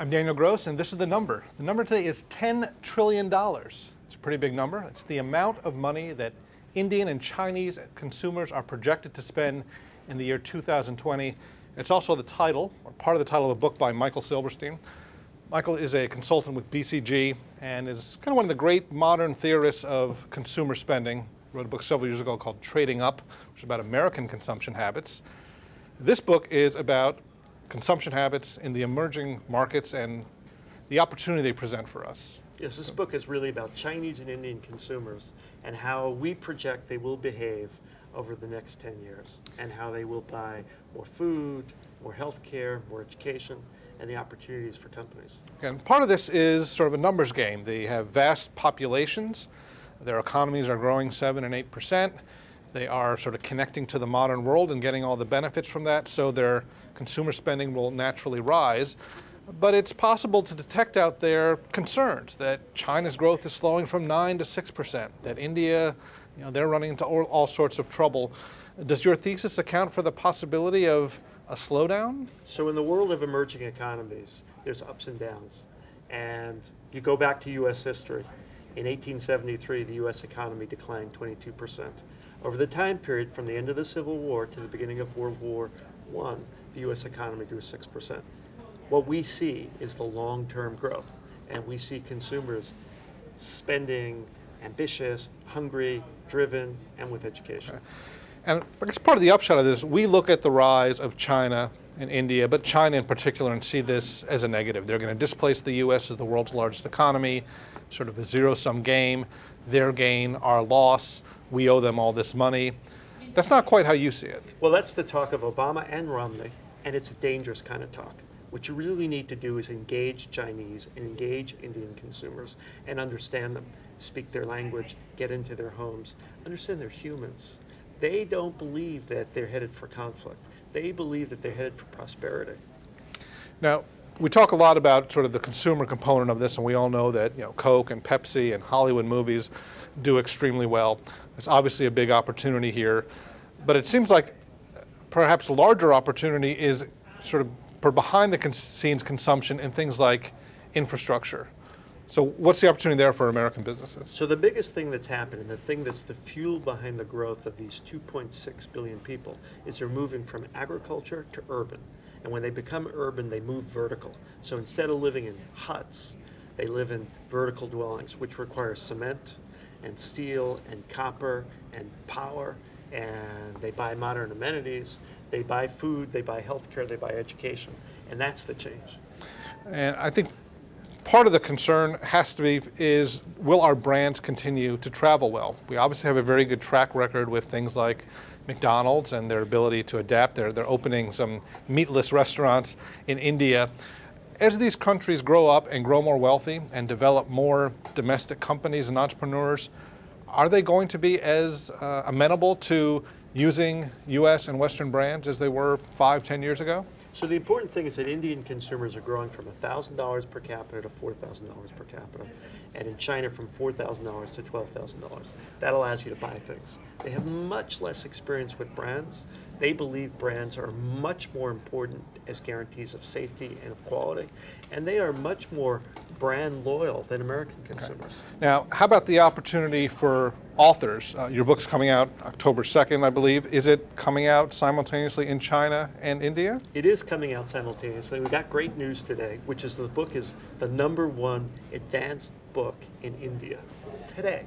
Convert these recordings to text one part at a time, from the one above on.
I'm Daniel Gross, and this is the number. The number today is $10 trillion. It's a pretty big number. It's the amount of money that Indian and Chinese consumers are projected to spend in the year 2020. It's also the title, or part of the title of a book by Michael Silverstein. Michael is a consultant with BCG and is kind of one of the great modern theorists of consumer spending. He wrote a book several years ago called Trading Up, which is about American consumption habits. This book is about consumption habits in the emerging markets and the opportunity they present for us. Yes, this book is really about Chinese and Indian consumers and how we project they will behave over the next 10 years and how they will buy more food, more healthcare, more education, and the opportunities for companies. And part of this is sort of a numbers game. They have vast populations. Their economies are growing 7 and 8%. They are sort of connecting to the modern world and getting all the benefits from that, so their consumer spending will naturally rise. But it's possible to detect out there concerns that China's growth is slowing from 9 to 6%, that India, they're running into all sorts of trouble. Does your thesis account for the possibility of a slowdown? So in the world of emerging economies, there's ups and downs. And you go back to U.S. history. In 1873, the U.S. economy declined 22%. Over the time period from the end of the Civil War to the beginning of World War I, the U.S. economy grew 6%. What we see is the long-term growth, and we see consumers spending, ambitious, hungry, driven, and with education. Okay. And I guess part of the upshot of this, we look at the rise of China and India, but China in particular, and see this as a negative. They're going to displace the U.S. as the world's largest economy, sort of a zero-sum game. Their gain, our loss, we owe them all this money. That's not quite how you see it. Well, that's the talk of Obama and Romney, and it's a dangerous kind of talk. What you really need to do is engage Chinese and engage Indian consumers and understand them, speak their language, get into their homes, understand they're humans. They don't believe that they're headed for conflict. They believe that they're headed for prosperity. Now, we talk a lot about sort of the consumer component of this, and we all know that Coke and Pepsi and Hollywood movies do extremely well. There's obviously a big opportunity here, but it seems like perhaps a larger opportunity is sort of for behind the scenes consumption in things like infrastructure. So what's the opportunity there for American businesses? So the biggest thing that's happened, and the thing that's the fuel behind the growth of these 2.6 billion people, is they're moving from agriculture to urban. And when they become urban, they move vertical. So instead of living in huts, they live in vertical dwellings, which require cement and steel and copper and power, and they buy modern amenities, they buy food, they buy healthcare, they buy education, and that's the change. And I think part of the concern has to be is, will our brands continue to travel well? We obviously have a very good track record with things like McDonald's and their ability to adapt. They're opening some meatless restaurants in India. As these countries grow up and grow more wealthy and develop more domestic companies and entrepreneurs, are they going to be as amenable to using U.S. and Western brands as they were 5, 10 years ago? So the important thing is that Indian consumers are growing from $1,000 per capita to $4,000 per capita, and in China from $4,000 to $12,000. That allows you to buy things. They have much less experience with brands. They believe brands are much more important as guarantees of safety and of quality, and they are much more brand loyal than American consumers. Okay. Now, how about the opportunity for authors? Your book's coming out October 2nd, I believe. Is it coming out simultaneously in China and India? It is coming out simultaneously. We got great news today, which is the book is the #1 advanced book in India today.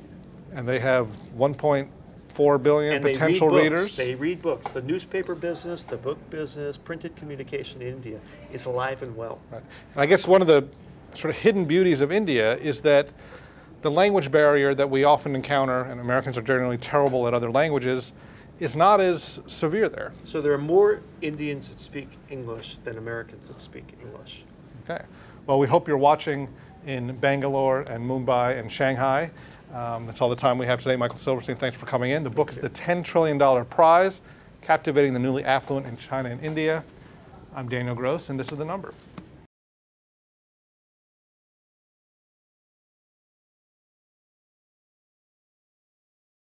And they have 1.4 billion and potential readers? They read books. The newspaper business, the book business, printed communication in India is alive and well. Right. And I guess one of the sort of hidden beauties of India is that the language barrier that we often encounter, and Americans are generally terrible at other languages, is not as severe there. So there are more Indians that speak English than Americans that speak English. Okay. Well, we hope you're watching in Bangalore and Mumbai and Shanghai. That's all the time we have today. Michael Silverstein, thanks for coming in. The book is The $10 Trillion Prize, Captivating the Newly Affluent in China and India. I'm Daniel Gross, and this is The Number.